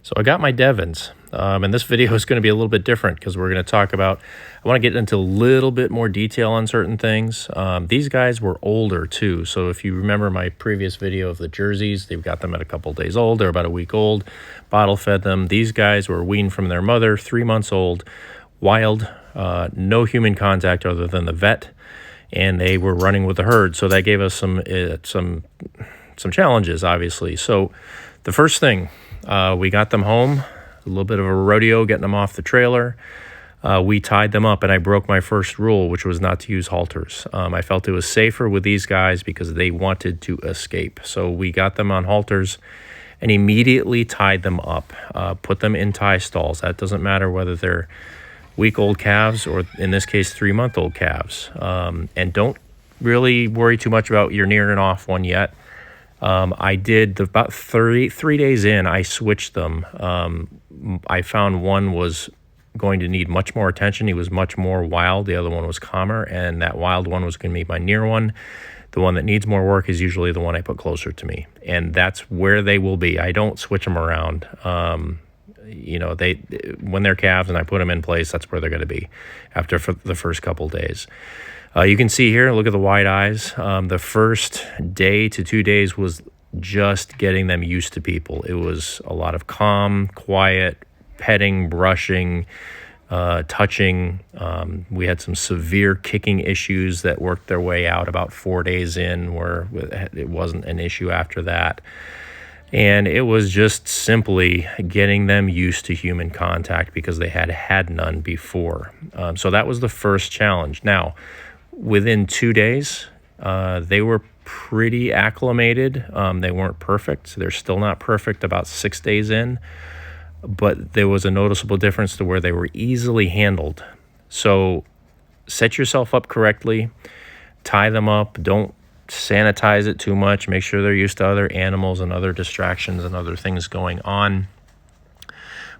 So I got my Devons, and this video is going to be a little bit different because we're going to talk about, I want to get into a little bit more detail on certain things. These guys were older too. So if you remember my previous video of the jerseys, they've got them at a couple days old. They're about a week old, bottle fed them. These guys were weaned from their mother, 3 months old, wild, no human contact other than the vet, and they were running with the herd. So that gave us some challenges, obviously. So the first thing, we got them home, a little bit of a rodeo getting them off the trailer. We tied them up, and I broke my first rule, which was not to use halters. I felt it was safer with these guys because they wanted to escape. So we got them on halters and immediately tied them up, put them in tie stalls. That doesn't matter whether they're week-old calves or, in this case, 3-month-old calves. And don't really worry too much about your near and off one yet. I did about 3 days in, I switched them. I found one was going to need much more attention. He was much more wild. The other one was calmer, and that wild one was going to be my near one. The one that needs more work is usually the one I put closer to me, and that's where they will be. I don't switch them around. When they're calves and I put them in place, that's where they're going to be after the first couple days. You can see here, look at the wide eyes. The first day to 2 days was just getting them used to people. It was a lot of calm, quiet, petting, brushing, touching. We had some severe kicking issues that worked their way out about 4 days in, where it wasn't an issue after that. And it was just simply getting them used to human contact because they had none before. So that was the first challenge. Now, within 2 days, they were pretty acclimated. They weren't perfect. They're still not perfect about 6 days in, but there was a noticeable difference to where they were easily handled. So set yourself up correctly, tie them up, don't sanitize it too much, make sure they're used to other animals and other distractions and other things going on.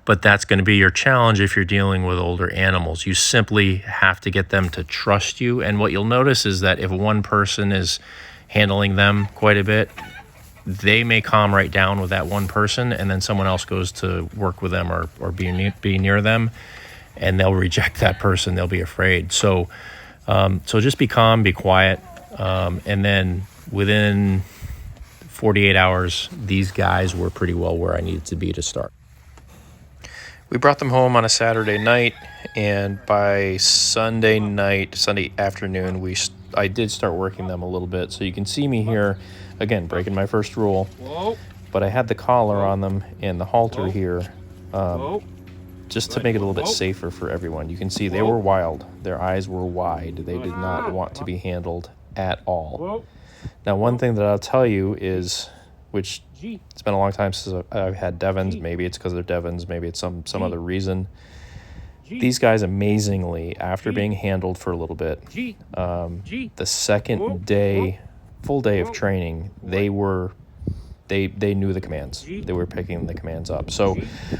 But that's going to be your challenge if you're dealing with older animals. You simply have to get them to trust you. And what you'll notice is that if one person is handling them quite a bit, they may calm right down with that one person, and then someone else goes to work with them or be near them, and they'll reject that person. They'll be afraid. So just be calm, be quiet, and then within 48 hours, these guys were pretty well where I needed to be to start. We brought them home on a Saturday night, and by Sunday afternoon, I did start working them a little bit. So you can see me here, again, breaking my first rule. Whoa. But I had the collar on them and the halter here, just to make it a little bit safer for everyone. You can see they were wild. Their eyes were wide. They did not want to be handled at all. Now, one thing that I'll tell you is, which it's been a long time since I've had Devons. Maybe it's because they're Devons. Maybe it's some other reason. These guys, amazingly, after being handled for a little bit, the second day, full day of training, they knew the commands. They were picking the commands up. So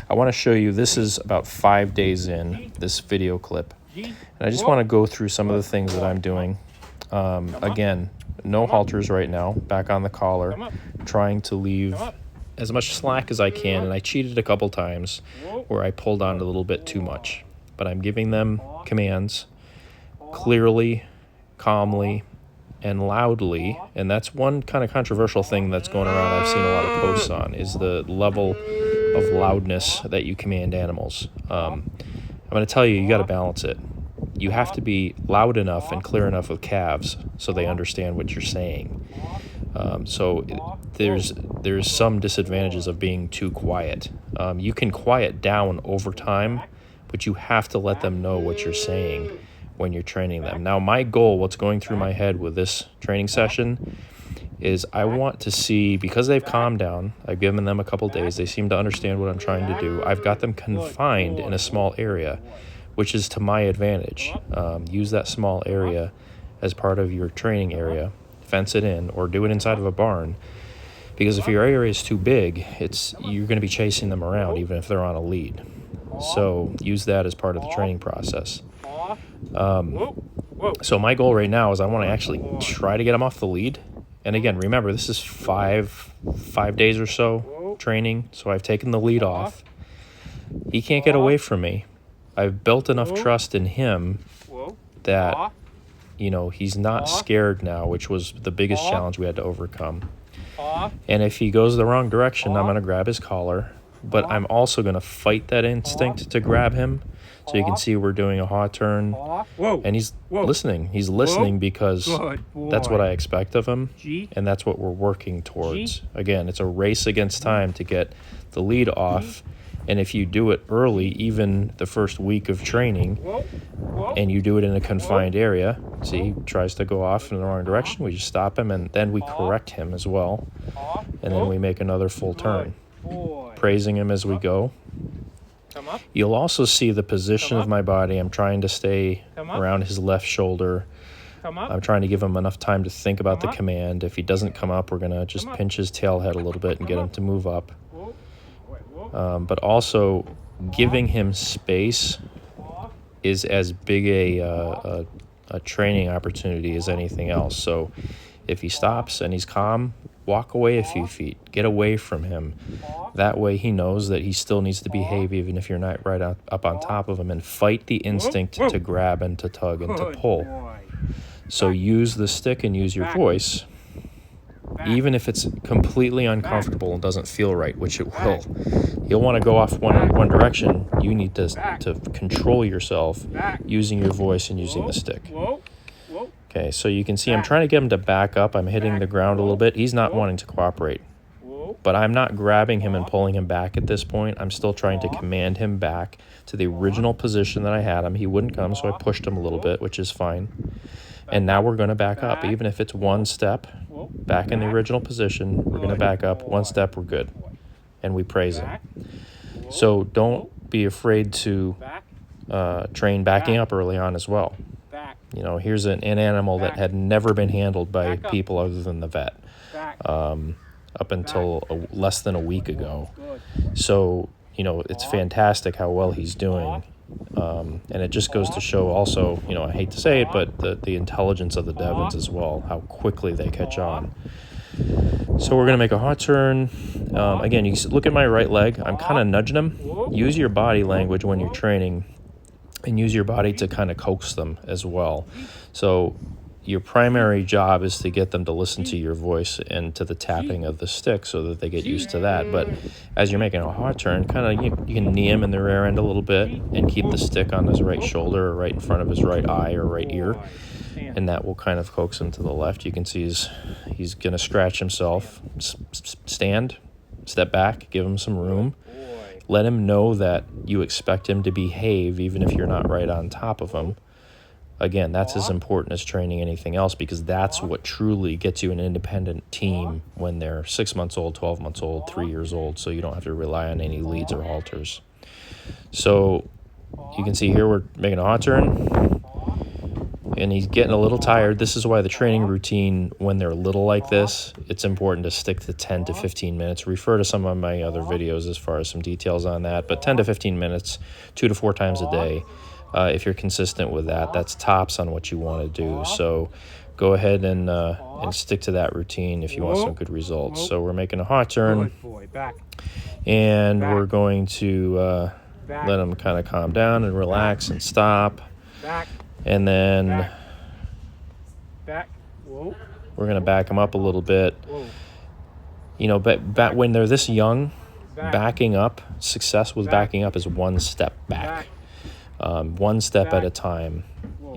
I want to show you, this is about 5 days in, this video clip. And I just want to go through some of the things that I'm doing. Again, no halters right now, back on the collar, trying to leave as much slack as I can, and I cheated a couple times where I pulled on a little bit too much. But I'm giving them commands clearly, calmly, and loudly, and that's one kind of controversial thing that's going around I've seen a lot of posts on, is the level of loudness that you command animals. I'm going to tell you, you got to balance it. You have to be loud enough and clear enough with calves so they understand what you're saying. There's some disadvantages of being too quiet. You can quiet down over time, but you have to let them know what you're saying when you're training them. Now, my goal, what's going through my head with this training session, is I want to see, because they've calmed down, I've given them a couple days, they seem to understand what I'm trying to do. I've got them confined in a small area, which is to my advantage. Use that small area as part of your training area, fence it in, or do it inside of a barn. Because if your area is too big, you're going to be chasing them around even if they're on a lead. So use that as part of the training process. So my goal right now is I want to actually try to get them off the lead. And again, remember, this is five days or so training. So I've taken the lead off. he can't get away from me. I've built enough trust in him that, you know, he's not scared now, which was the biggest challenge we had to overcome. And if he goes the wrong direction, I'm going to grab his collar, but I'm also going to fight that instinct to grab him. So you can see we're doing a hot turn, and he's listening. He's listening because that's what I expect of him, and that's what we're working towards. Again, it's a race against time to get the lead off, and if you do it early, even the first week of training, and you do it in a confined area, see, he tries to go off in the wrong direction, we just stop him, and then we correct him as well, and then we make another full turn, praising him as we go. You'll also see the position of my body. I'm trying to stay around his left shoulder. I'm trying to give him enough time to think about the command. If he doesn't come up, we're going to just pinch his tail head a little bit and get him to move up. But also, giving him space is as big a training opportunity as anything else. So if he stops and he's calm, walk away a few feet. Get away from him. That way he knows that he still needs to behave even if you're not right up on top of him, and fight the instinct to grab and to tug and to pull. So use the stick and use your voice, even if it's completely uncomfortable and doesn't feel right, which it will. You'll want to go off one direction. You need to control yourself using your voice and using the stick. Okay, so you can see I'm trying to get him to back up. I'm hitting the ground a little bit. He's not wanting to cooperate. But I'm not grabbing him and pulling him back at this point. I'm still trying to command him back to the original position that I had him. He wouldn't come, so I pushed him a little bit, which is fine. And now we're going to back up. Even if it's one step back in the original position, we're going to back up. One step, we're good. And we praise him. So don't be afraid to train backing up early on as well. You know, here's an animal that had never been handled by people other than the vet up until less than a week ago. So, you know, it's fantastic how well he's doing. And it just goes to show also, you know, I hate to say it, but the intelligence of the Devons as well, how quickly they catch on. So we're going to make a hot turn. Again, you look at my right leg. I'm kind of nudging him. Use your body language when you're training, and use your body to kind of coax them as well. So your primary job is to get them to listen to your voice and to the tapping of the stick so that they get used to that. But as you're making a hot turn, kind of you can knee him in the rear end a little bit and keep the stick on his right shoulder or right in front of his right eye or right ear, and that will kind of coax him to the left. You can see he's going to scratch himself. Stand, step back, give him some room. Let him know that you expect him to behave even if you're not right on top of him. Again, that's as important as training anything else, because that's what truly gets you an independent team when they're 6 months old, 12 months old, 3 years old, so you don't have to rely on any leads or halters. So you can see here we're making a hot turn, and he's getting a little tired. This is why the training routine, when they're little like this, it's important to stick to 10 to 15 minutes. Refer to some of my other videos as far as some details on that, but 10 to 15 minutes, 2 to 4 times a day. If you're consistent with that, that's tops on what you want to do. So go ahead and stick to that routine if you want some good results. So we're making a hot turn, and we're going to let him kind of calm down and relax and stop. And then we're going to back him up a little bit. You know, but when they're this young, backing up, success with backing up is one step back. One step at a time.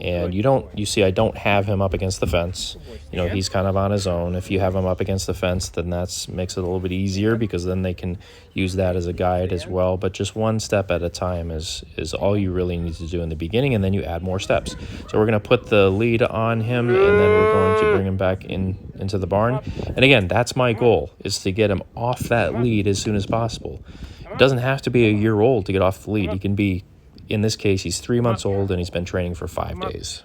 And you see I don't have him up against the fence. You know, he's kind of on his own. If you have him up against the fence, then that makes it a little bit easier, because then they can use that as a guide as well. But just one step at a time is all you really need to do in the beginning, and then you add more steps. So we're going to put the lead on him, and then we're going to bring him back into the barn. And again, that's my goal, is to get him off that lead as soon as possible. It doesn't have to be a year old to get off the lead. He can be, in this case, he's 3 months old, and he's been training for 5 days.